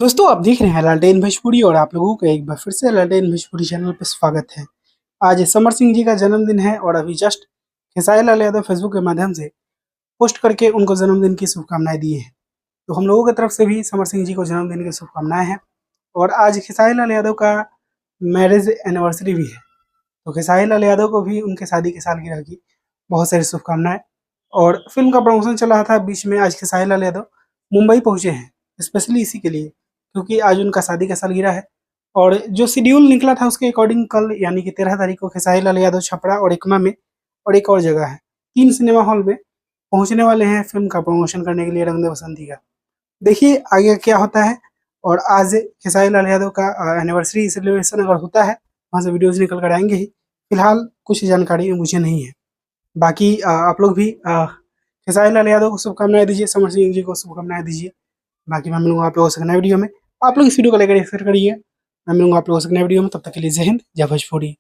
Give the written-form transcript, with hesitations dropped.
दोस्तों आप देख रहे हैं लालटेन भोजपुरी और आप लोगों का एक बार फिर से लालटेन भोजपुरी चैनल पर स्वागत है। आज समर सिंह जी का जन्मदिन है और अभी जस्ट खेसारी लाल यादव फेसबुक के माध्यम से पोस्ट करके उनको जन्मदिन की शुभकामनाएं दी हैं। तो हम लोगों की तरफ से भी समर सिंह जी को जन्मदिन की शुभकामनाएं हैं। और आज खेसारी लाल यादव का मैरिज एनिवर्सरी भी है, तो खेसारी लाल यादव को भी उनके शादी की सालगिरह की बहुत सारी शुभकामनाएं। और फिल्म का प्रमोशन चल रहा था बीच में, आज खेसारी लाल यादव मुंबई पहुंचे हैं स्पेशली इसी के लिए, क्योंकि आज उनका शादी का सालगिरह है। और जो शेड्यूल निकला था उसके अकॉर्डिंग कल यानी कि 13 तारीख को खेसारी लाल यादव छपरा और एकमा में और एक और जगह है, 3 सिनेमा हॉल में पहुंचने वाले हैं फिल्म का प्रमोशन करने के लिए रंग दे बसंती का। देखिए आगे क्या होता है। और आज खेसारी लाल यादव का एनिवर्सरी सेलिब्रेशन अगर होता है, वहाँ से वीडियोज़ निकल कर आएँगे ही। फिलहाल कुछ जानकारी मुझे नहीं है। बाकी आप लोग भी खेसारी लाल यादव को शुभकामनाएँ दीजिए, समर सिंह जी को शुभकामनाएँ दीजिए। बाकी मैं मिलूँगा आप लोगों से नए वीडियो में। आप लोग इस वीडियो को लाइक करिए, शेयर करिए। मैं मिलूँगा आप लोगों से नए वीडियो में, तब तक के लिए जय हिंद, जय भोजपुरी।